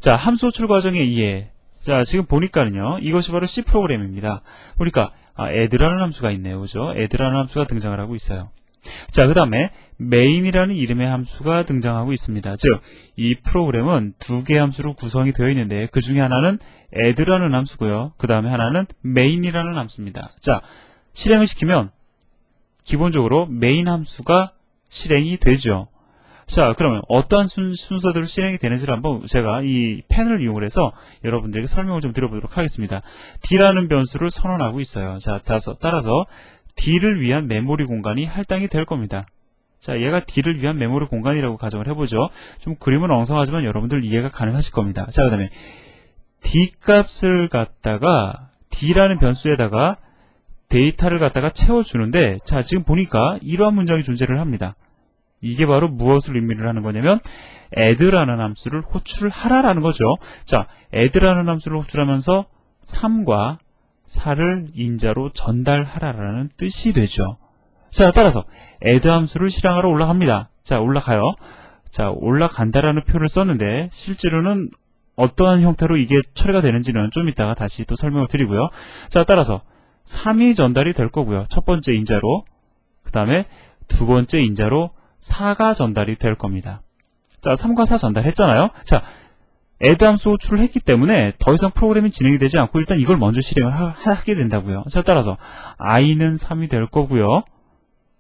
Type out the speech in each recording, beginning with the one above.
자, 함수 호출 과정의 이해. 자, 지금 보니까는요, 이것이 바로 C 프로그램입니다. 보니까, add라는 함수가 있네요. 그죠? add라는 함수가 등장을 하고 있어요. 자, 그 다음에 main이라는 이름의 함수가 등장하고 있습니다. 즉, 이 프로그램은 두 개의 함수로 구성이 되어 있는데, 그 중에 하나는 add라는 함수고요. 그 다음에 하나는 main이라는 함수입니다. 자, 실행을 시키면, 기본적으로 main 함수가 실행이 되죠. 자, 그러면 어떠한 순서대로 실행이 되는지를 한번 제가 이 펜을 이용을 해서 여러분들에게 설명을 좀 드려보도록 하겠습니다. D라는 변수를 선언하고 있어요. 자, 따라서 D를 위한 메모리 공간이 할당이 될 겁니다. 자, 얘가 D를 위한 메모리 공간이라고 가정을 해보죠. 좀 그림은 엉성하지만 여러분들 이해가 가능하실 겁니다. 자, 그 다음에 D 값을 갖다가 D라는 변수에다가 데이터를 갖다가 채워주는데, 자, 지금 보니까 이러한 문장이 존재를 합니다. 이게 바로 무엇을 의미를 하는 거냐면 add라는 함수를 호출하라라는 거죠. 자, add라는 함수를 호출하면서 3과 4를 인자로 전달하라라는 뜻이 되죠. 자, 따라서 add 함수를 실행하러 올라갑니다. 자, 올라가요. 자, 올라간다라는 표현을 썼는데 실제로는 어떠한 형태로 이게 처리가 되는지는 좀 이따가 다시 또 설명을 드리고요. 자, 따라서 3이 전달이 될 거고요. 첫 번째 인자로, 그 다음에 두 번째 인자로 4가 전달이 될 겁니다. 자, 3과 4 전달했잖아요. 자, add 함수 호출을 했기 때문에 더 이상 프로그램이 진행이 되지 않고 일단 이걸 먼저 실행을 하게 된다고요. 자, 따라서 i는 3이 될 거고요.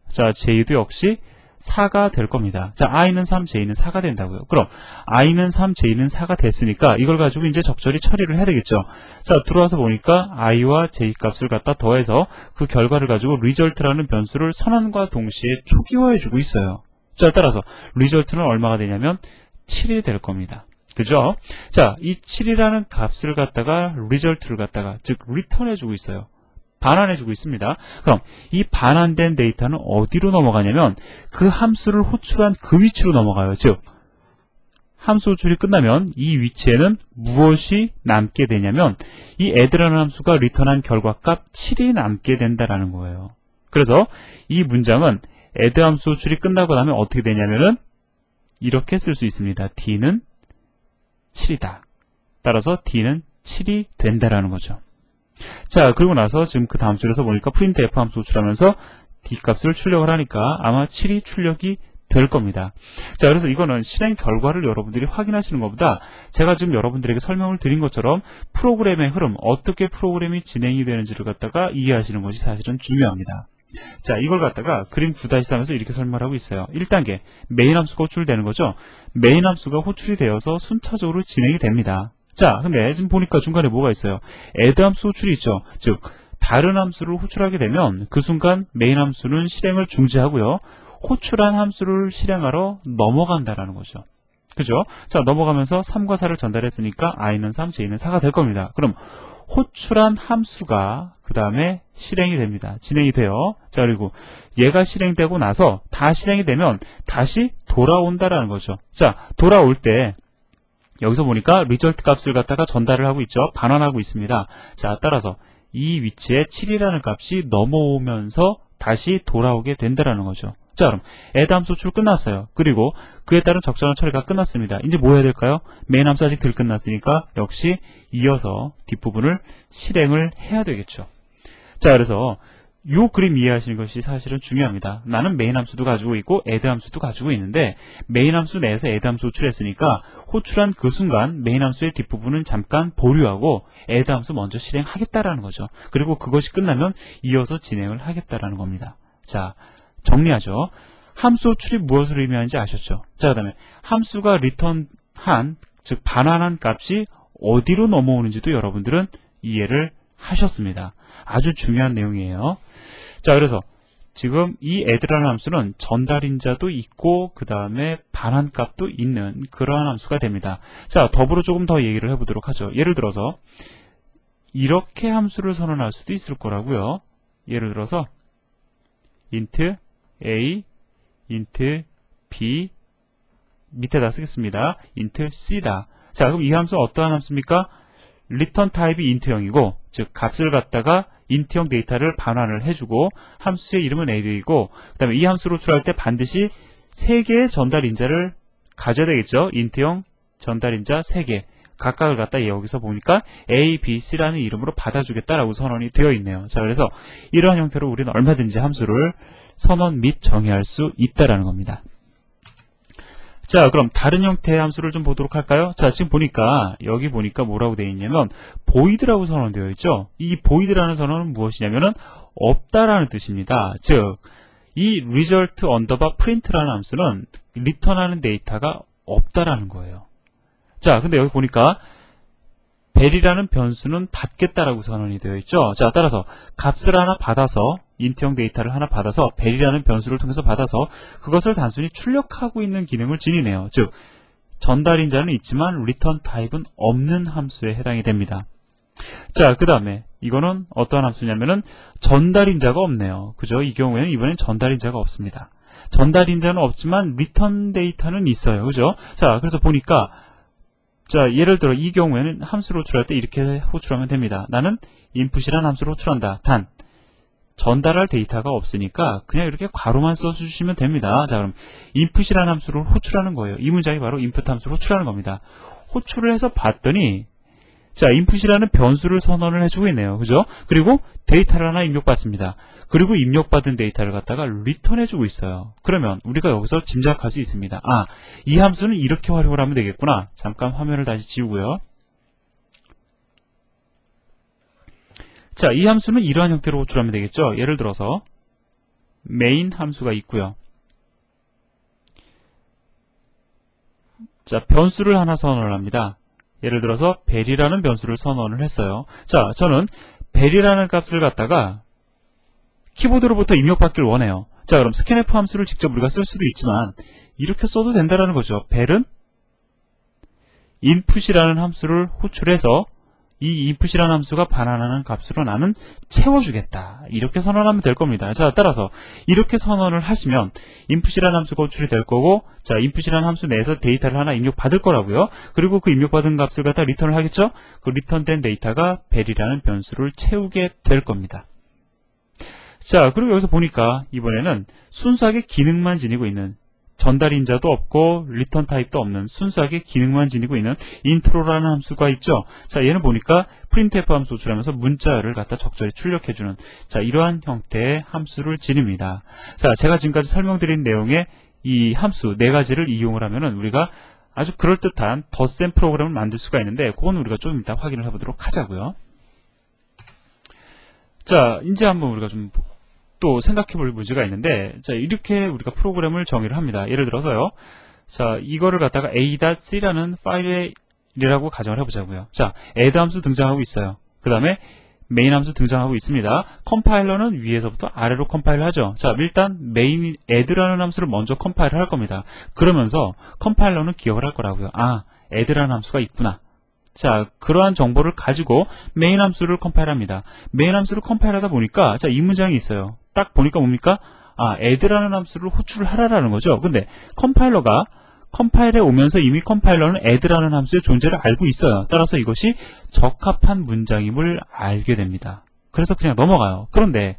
자, j도 역시 4가 될 겁니다. 자, i는 3, j는 4가 된다고요. 그럼 i는 3, j는 4가 됐으니까 이걸 가지고 이제 적절히 처리를 해야 되겠죠. 자, 들어와서 보니까 i와 j 값을 갖다 더해서 그 결과를 가지고 result라는 변수를 선언과 동시에 초기화해주고 있어요. 자, 따라서 result는 얼마가 되냐면 7이 될 겁니다. 그죠? 자, 이 7이라는 값을 갖다가 result를 갖다가 즉 return해주고 있어요. 반환해주고 있습니다. 그럼 이 반환된 데이터는 어디로 넘어가냐면 그 함수를 호출한 그 위치로 넘어가요. 즉 함수 호출이 끝나면 이 위치에는 무엇이 남게 되냐면 이 add라는 함수가 return한 결과값 7이 남게 된다라는 거예요. 그래서 이 문장은 add 함수 호출이 끝나고 나면 어떻게 되냐면은 이렇게 쓸 수 있습니다. D는 7이다. 따라서 D는 7이 된다라는 거죠. 자, 그리고 나서 지금 그 다음 줄에서 보니까 printf 함수 호출하면서 D 값을 출력을 하니까 아마 7이 출력이 될 겁니다. 자, 그래서 이거는 실행 결과를 여러분들이 확인하시는 것보다 제가 지금 여러분들에게 설명을 드린 것처럼 프로그램의 흐름, 어떻게 프로그램이 진행이 되는지를 갖다가 이해하시는 것이 사실은 중요합니다. 자, 이걸 갖다가 그림 9-3에서 이렇게 설명하고 있어요. 1단계, 메인 함수가 호출되는 거죠. 메인 함수가 호출이 되어서 순차적으로 진행이 됩니다. 자, 근데 지금 보니까 중간에 뭐가 있어요? add 함수 호출이 있죠. 즉, 다른 함수를 호출하게 되면 그 순간 메인 함수는 실행을 중지하고요. 호출한 함수를 실행하러 넘어간다라는 거죠. 그죠? 자, 넘어가면서 3과 4를 전달했으니까 i는 3, j는 4가 될 겁니다. 그럼 호출한 함수가 그 다음에 실행이 됩니다. 진행이 돼요. 자, 그리고 얘가 실행되고 나서 다 실행이 되면 다시 돌아온다라는 거죠. 자, 돌아올 때 여기서 보니까 result 값을 갖다가 전달을 하고 있죠. 반환하고 있습니다. 자, 따라서 이 위치에 7이라는 값이 넘어오면서 다시 돌아오게 된다라는 거죠. 자, 그럼 add 함수 호출 끝났어요. 그리고 그에 따른 적절한 처리가 끝났습니다. 이제 뭐 해야 될까요? 메인 함수 아직 덜 끝났으니까 역시 이어서 뒷부분을 실행을 해야 되겠죠. 자, 그래서 요 그림 이해하시는 것이 사실은 중요합니다. 나는 메인 함수도 가지고 있고 add 함수도 가지고 있는데 메인 함수 내에서 add 함수 호출했으니까 호출한 그 순간 메인 함수의 뒷부분은 잠깐 보류하고 add 함수 먼저 실행하겠다라는 거죠. 그리고 그것이 끝나면 이어서 진행을 하겠다라는 겁니다. 자, 정리하죠. 함수 호출이 무엇을 의미하는지 아셨죠? 자, 그 다음에 함수가 return한, 즉 반환한 값이 어디로 넘어오는지도 여러분들은 이해를 하셨습니다. 아주 중요한 내용이에요. 자, 그래서 지금 이 add라는 함수는 전달인자도 있고 그 다음에 반환값도 있는 그러한 함수가 됩니다. 자, 더불어 조금 더 얘기를 해보도록 하죠. 예를 들어서 이렇게 함수를 선언할 수도 있을 거라고요. 예를 들어서 int a, int b 밑에다 쓰겠습니다. int c다. 자, 그럼 이 함수는 어떠한 함수입니까? return 타입이 int형이고, 즉 값을 갖다가 int형 데이터를 반환을 해주고 함수의 이름은 a이고, 그 다음에 이 함수를 호출할 때 반드시 3개의 전달 인자를 가져야 되겠죠. int형 전달 인자 3개. 각각을 갖다 여기서 보니까 A, B, C라는 이름으로 받아주겠다라고 선언이 되어 있네요. 자, 그래서 이러한 형태로 우리는 얼마든지 함수를 선언 및 정의할 수 있다라는 겁니다. 자, 그럼 다른 형태의 함수를 좀 보도록 할까요? 자, 지금 보니까 여기 보니까 뭐라고 되어 있냐면 void라고 선언되어 있죠. 이 void라는 선언은 무엇이냐면은 없다라는 뜻입니다. 즉, 이 result underbar print라는 함수는 리턴하는 데이터가 없다라는 거예요. 자, 근데 여기 보니까 벨이라는 변수는 받겠다라고 선언이 되어 있죠. 자, 따라서 값을 하나 받아서 인트형 데이터를 하나 받아서 벨이라는 변수를 통해서 받아서 그것을 단순히 출력하고 있는 기능을 지니네요. 즉, 전달인자는 있지만 리턴 타입은 없는 함수에 해당이 됩니다. 자, 그 다음에 이거는 어떠한 함수냐면은 전달인자가 없네요. 그죠? 이 경우에는 이번엔 전달인자가 없습니다. 전달인자는 없지만 리턴 데이터는 있어요. 그죠? 자, 그래서 보니까 자, 예를 들어 이 경우에는 함수를 호출할 때 이렇게 호출하면 됩니다. 나는 input이라는 함수를 호출한다. 단, 전달할 데이터가 없으니까 그냥 이렇게 괄호만 써주시면 됩니다. 자, 그럼 input이라는 함수를 호출하는 거예요. 이 문장이 바로 input 함수를 호출하는 겁니다. 호출을 해서 봤더니 자, input이라는 변수를 선언을 해주고 있네요. 그죠? 그리고 데이터를 하나 입력받습니다. 그리고 입력받은 데이터를 갖다가 리턴해주고 있어요. 그러면 우리가 여기서 짐작할 수 있습니다. 아, 이 함수는 이렇게 활용을 하면 되겠구나. 잠깐 화면을 다시 지우고요. 자, 이 함수는 이러한 형태로 호출하면 되겠죠. 예를 들어서 main 함수가 있고요. 자, 변수를 하나 선언을 합니다. 예를 들어서 벨이라는 변수를 선언을 했어요. 자, 저는 벨이라는 값을 갖다가 키보드로부터 입력받길 원해요. 자, 그럼 scanf 함수를 직접 우리가 쓸 수도 있지만 이렇게 써도 된다는 거죠. 벨은 input이라는 함수를 호출해서 이 input이라는 함수가 반환하는 값으로 나는 채워주겠다. 이렇게 선언하면 될 겁니다. 자, 따라서 이렇게 선언을 하시면 input이라는 함수가 호출이 될 거고, 자, input이라는 함수 내에서 데이터를 하나 입력받을 거라고요. 그리고 그 입력받은 값을 갖다 리턴을 하겠죠? 그 리턴된 데이터가 벨이라는 변수를 채우게 될 겁니다. 자, 그리고 여기서 보니까 이번에는 순수하게 기능만 지니고 있는, 전달인자도 없고 리턴 타입도 없는 순수하게 기능만 지니고 있는 인트로라는 함수가 있죠. 자, 얘는 보니까 printf 함수 호출하면서 문자를 갖다 적절히 출력해주는, 자, 이러한 형태의 함수를 지닙니다. 자, 제가 지금까지 설명드린 내용의 이 함수 네 가지를 이용을 하면은 우리가 아주 그럴듯한 더 센 프로그램을 만들 수가 있는데, 그건 우리가 좀 이따 확인을 해보도록 하자고요. 자, 이제 한번 우리가 좀 또 생각해볼 문제가 있는데, 자, 이렇게 우리가 프로그램을 정의를 합니다. 예를 들어서요, 자, 이거를 갖다가 a.c라는 파일이라고 가정을 해보자고요. 자, add 함수 등장하고 있어요. 그 다음에 main 함수 등장하고 있습니다. 컴파일러는 위에서부터 아래로 컴파일을 하죠. 자, 일단 main add라는 함수를 먼저 컴파일을 할 겁니다. 그러면서 컴파일러는 기억을 할 거라고요. 아, add라는 함수가 있구나. 자, 그러한 정보를 가지고 main 함수를 컴파일합니다. main 함수를 컴파일하다 보니까, 자, 이 문장이 있어요. 딱 보니까 뭡니까? 아, add라는 함수를 호출을 하라라는 거죠. 근데 컴파일러가 컴파일에 오면서 이미 컴파일러는 add라는 함수의 존재를 알고 있어요. 따라서 이것이 적합한 문장임을 알게 됩니다. 그래서 그냥 넘어가요. 그런데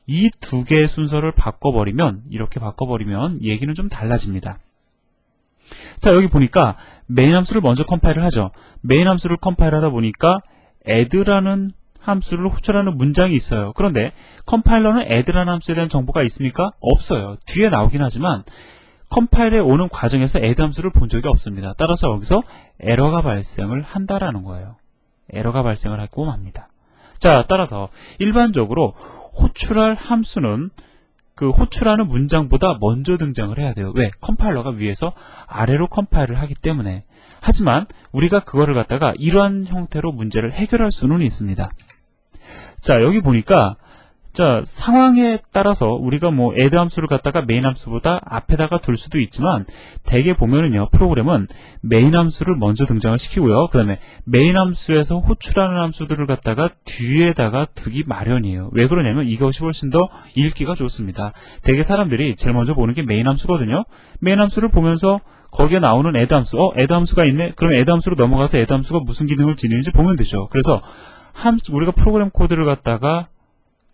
이 두 개의 순서를 바꿔버리면, 이렇게 바꿔버리면 얘기는 좀 달라집니다. 자, 여기 보니까 main 함수를 먼저 컴파일을 하죠. main 함수를 컴파일하다 보니까 add라는 함수를 호출하는 문장이 있어요. 그런데 컴파일러는 add라는 함수에 대한 정보가 있습니까? 없어요. 뒤에 나오긴 하지만 컴파일에 오는 과정에서 add 함수를 본 적이 없습니다. 따라서 여기서 에러가 발생을 한다라는 거예요. 에러가 발생을 하고 맙니다. 자, 따라서 일반적으로 호출할 함수는 그 호출하는 문장보다 먼저 등장을 해야 돼요. 왜? 컴파일러가 위에서 아래로 컴파일을 하기 때문에. 하지만 우리가 그거를 갖다가 이러한 형태로 문제를 해결할 수는 있습니다. 자, 여기 보니까, 자, 상황에 따라서 우리가 뭐 add 함수를 갖다가 main 함수보다 앞에다가 둘 수도 있지만, 대개 보면은요, 프로그램은 main 함수를 먼저 등장을 시키고요. 그 다음에 main 함수에서 호출하는 함수들을 갖다가 뒤에다가 두기 마련이에요. 왜 그러냐면 이것이 훨씬 더 읽기가 좋습니다. 대개 사람들이 제일 먼저 보는 게 main 함수거든요. main 함수를 보면서 거기에 나오는 add 함수, add 함수가 있네? 그럼 add 함수로 넘어가서 add 함수가 무슨 기능을 지니는지 보면 되죠. 그래서 우리가 프로그램 코드를 갖다가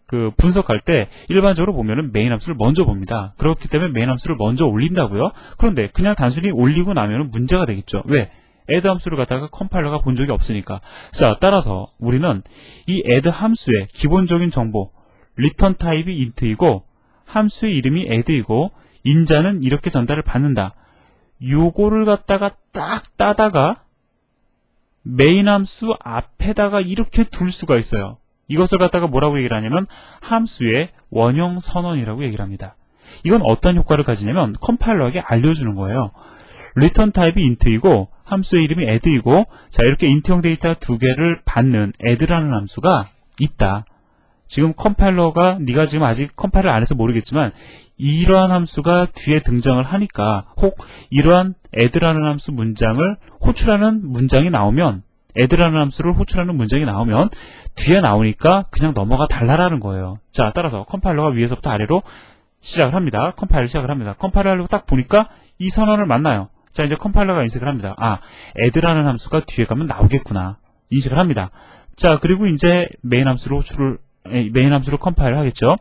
그 분석할 때 일반적으로 보면은 메인 함수를 먼저 봅니다. 그렇기 때문에 메인 함수를 먼저 올린다고요. 그런데 그냥 단순히 올리고 나면은 문제가 되겠죠. 왜? add 함수를 갖다가 컴파일러가 본 적이 없으니까. 자, 따라서 우리는 이 add 함수의 기본적인 정보, return 타입이 int이고 함수의 이름이 add이고 인자는 이렇게 전달을 받는다. 요거를 갖다가 딱 따다가 메인 함수 앞에다가 이렇게 둘 수가 있어요. 이것을 갖다가 뭐라고 얘기를 하냐면 함수의 원형 선언이라고 얘기를 합니다. 이건 어떤 효과를 가지냐면 컴파일러에게 알려주는 거예요. return 타입이 int이고 함수의 이름이 add이고 자 이렇게 int형 데이터 두 개를 받는 add라는 함수가 있다. 지금 컴파일러가 네가 지금 아직 컴파일을 안 해서 모르겠지만 이러한 함수가 뒤에 등장을 하니까 혹 이러한 add라는 함수 문장을 호출하는 문장이 나오면 add라는 함수를 호출하는 문장이 나오면 뒤에 나오니까 그냥 넘어가 달라라는 거예요. 자 따라서 컴파일러가 위에서부터 아래로 시작을 합니다. 컴파일을 시작을 합니다. 컴파일을 하려고 딱 보니까 이 선언을 만나요. 자 이제 컴파일러가 인식을 합니다. 아 add라는 함수가 뒤에 가면 나오겠구나 인식을 합니다. 자 그리고 이제 메인 함수로 컴파일을 하겠죠.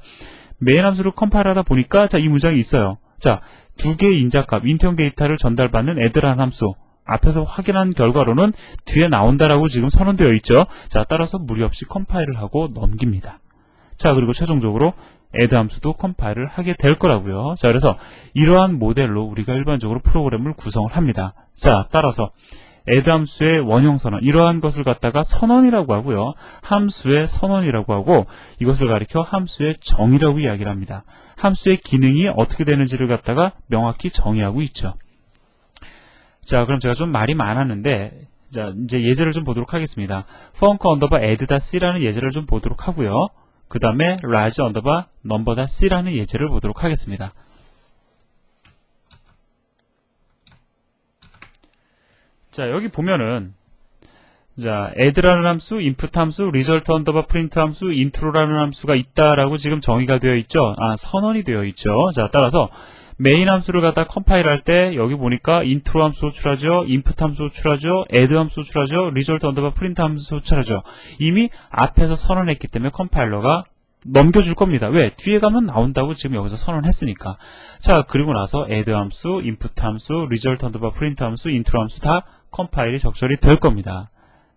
메인 함수를 컴파일하다 보니까 자 이 문장이 있어요. 자 두 개의 인자값 인트형 데이터를 전달받는 add라는 함수 앞에서 확인한 결과로는 뒤에 나온다라고 지금 선언되어 있죠. 자 따라서 무리 없이 컴파일을 하고 넘깁니다. 자 그리고 최종적으로 add 함수도 컴파일을 하게 될 거라고요. 자 그래서 이러한 모델로 우리가 일반적으로 프로그램을 구성을 합니다. 자 따라서 add 함수의 원형 선언 이러한 것을 갖다가 선언이라고 하고요. 함수의 선언이라고 하고 이것을 가리켜 함수의 정의라고 이야기를 합니다. 함수의 기능이 어떻게 되는지를 갖다가 명확히 정의하고 있죠. 자 그럼 제가 좀 말이 많았는데 자 이제 예제를 좀 보도록 하겠습니다. func underbar add.c라는 예제를 좀 보도록 하고요. 그 다음에 large underbar number.c라는 예제를 보도록 하겠습니다. 자 여기 보면은 자 add라는 함수, input 함수, result underbar print 함수, intro라는 함수가 있다라고 지금 정의가 되어 있죠. 아 선언이 되어 있죠. 자 따라서 메인 함수를 갖다 컴파일 할 때 여기 보니까 intro 함수 호출하죠, input 함수 호출하죠, add 함수 호출하죠, result underbar print 함수 호출하죠. 이미 앞에서 선언했기 때문에 컴파일러가 넘겨줄 겁니다. 왜? 뒤에 가면 나온다고 지금 여기서 선언했으니까. 자 그리고 나서 add 함수, input 함수, result underbar print 함수, intro 함수 다 컴파일이 적절히 될 겁니다.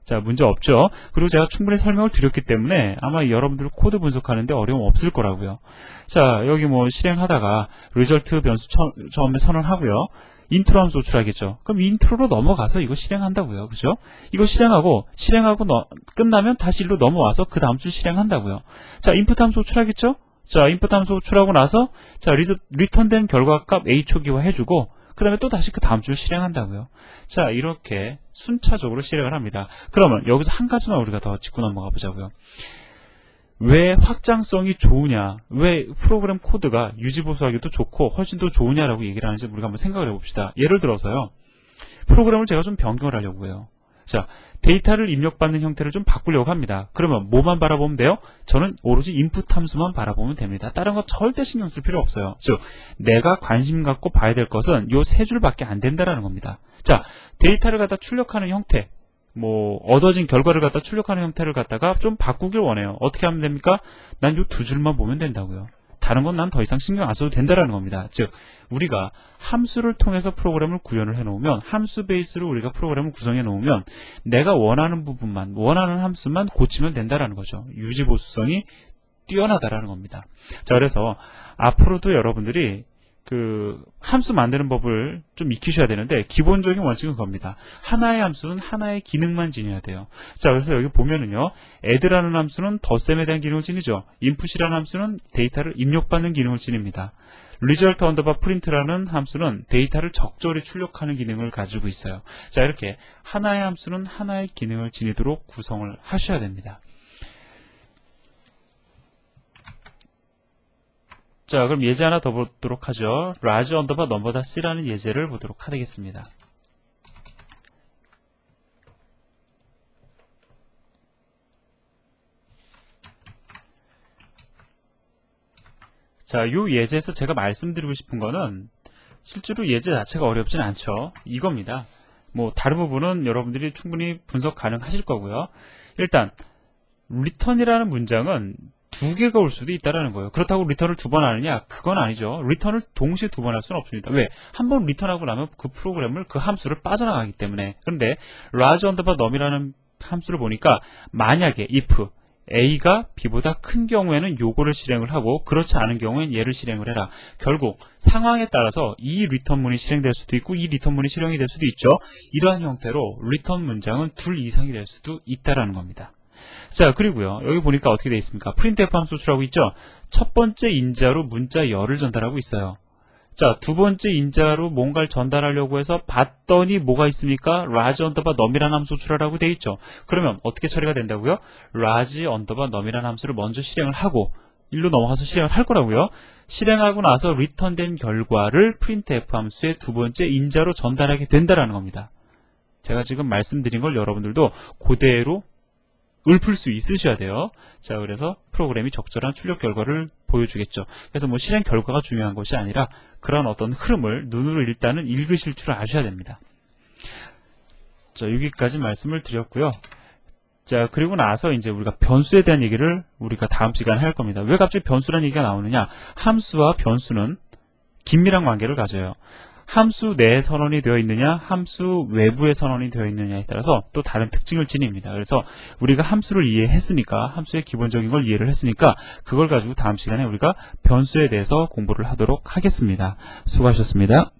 자 문제 없죠. 그리고 제가 충분히 설명을 드렸기 때문에 아마 여러분들 코드 분석하는데 어려움 없을 거라고요. 자 여기 뭐 실행하다가 result 변수 처음에 선언하고요. 인트로 함수 호출하겠죠. 그럼 인트로로 넘어가서 이거 실행한다고요. 그죠? 이거 실행하고 끝나면 다시 일로 넘어와서 그 다음 줄 실행한다고요. 자 인풋 함수 호출하겠죠? 자 인풋 함수 호출하고 나서 자 리턴된 결과값 a 초기화 해주고 그 다음에 또 다시 그 다음 줄 실행한다고요. 자 이렇게 순차적으로 실행을 합니다. 그러면 여기서 한 가지만 우리가 더 짚고 넘어가 보자고요. 왜 확장성이 좋으냐, 왜 프로그램 코드가 유지보수하기도 좋고 훨씬 더 좋으냐라고 얘기를 하는지 우리가 한번 생각을 해봅시다. 예를 들어서요, 프로그램을 제가 좀 변경을 하려고 해요. 자, 데이터를 입력받는 형태를 좀 바꾸려고 합니다. 그러면 뭐만 바라보면 돼요? 저는 오로지 인풋 함수만 바라보면 됩니다. 다른 거 절대 신경 쓸 필요 없어요. 즉, 내가 관심 갖고 봐야 될 것은 요 세 줄밖에 안 된다라는 겁니다. 자, 데이터를 갖다 출력하는 형태, 얻어진 결과를 갖다 출력하는 형태를 갖다가 좀 바꾸길 원해요. 어떻게 하면 됩니까? 난 요 두 줄만 보면 된다고요. 다른 건 난 더 이상 신경 안 써도 된다라는 겁니다. 즉, 우리가 함수를 통해서 프로그램을 구현을 해놓으면, 함수 베이스로 우리가 프로그램을 구성해 놓으면, 내가 원하는 부분만, 원하는 함수만 고치면 된다라는 거죠. 유지보수성이 뛰어나다라는 겁니다. 자, 그래서 앞으로도 여러분들이 함수 만드는 법을 좀 익히셔야 되는데 기본적인 원칙은 겁니다. 하나의 함수는 하나의 기능만 지녀야 돼요. 자 그래서 여기 보면은요 add라는 함수는 덧셈에 대한 기능을 지니죠. input이라는 함수는 데이터를 입력받는 기능을 지닙니다. result underbar print라는 함수는 데이터를 적절히 출력하는 기능을 가지고 있어요. 자 이렇게 하나의 함수는 하나의 기능을 지니도록 구성을 하셔야 됩니다. 자, 그럼 예제 하나 더 보도록 하죠. large underbar number.c라는 예제를 보도록 하겠습니다. 자, 이 예제에서 제가 말씀드리고 싶은 거는 실제로 예제 자체가 어렵진 않죠. 이겁니다. 다른 부분은 여러분들이 충분히 분석 가능하실 거고요. 일단 return이라는 문장은 두 개가 올 수도 있다라는 거예요. 그렇다고 리턴을 두 번 하느냐? 그건 아니죠. 리턴을 동시에 두 번 할 수는 없습니다. 왜? 한 번 리턴하고 나면 그 프로그램을, 그 함수를 빠져나가기 때문에. 그런데 large underbar num이라는 함수를 보니까 만약에 if A가 B보다 큰 경우에는 요거를 실행을 하고 그렇지 않은 경우엔 얘를 실행을 해라. 결국 상황에 따라서 이 리턴문이 실행될 수도 있고 이 리턴문이 실행이 될 수도 있죠. 이러한 형태로 리턴 문장은 둘 이상이 될 수도 있다라는 겁니다. 자, 그리고요. 여기 보니까 어떻게 되어 있습니까? printf 함수 수라고 있죠. 첫 번째 인자로 문자 열을 전달하고 있어요. 자, 두 번째 인자로 뭔가를 전달하려고 해서 봤더니 뭐가 있습니까? large underbar num이라는 함수 출하라고 되어 있죠. 그러면 어떻게 처리가 된다고요? large underbar num이라는 함수를 먼저 실행을 하고 일로 넘어가서 실행을 할 거라고요. 실행하고 나서 리턴된 결과를 printf 함수의 두 번째 인자로 전달하게 된다라는 겁니다. 제가 지금 말씀드린 걸 여러분들도 그대로 읊을 수 있으셔야 돼요. 자, 그래서 프로그램이 적절한 출력 결과를 보여주겠죠. 그래서 뭐 실행 결과가 중요한 것이 아니라 그런 어떤 흐름을 눈으로 일단은 읽으실 줄 아셔야 됩니다. 자, 여기까지 말씀을 드렸고요. 자, 그리고 나서 이제 우리가 변수에 대한 얘기를 우리가 다음 시간에 할 겁니다. 왜 갑자기 변수라는 얘기가 나오느냐? 함수와 변수는 긴밀한 관계를 가져요. 함수 내에 선언이 되어 있느냐, 함수 외부에 선언이 되어 있느냐에 따라서 또 다른 특징을 지닙니다. 그래서 우리가 함수를 이해했으니까, 함수의 기본적인 걸 이해를 했으니까 그걸 가지고 다음 시간에 우리가 변수에 대해서 공부를 하도록 하겠습니다. 수고하셨습니다.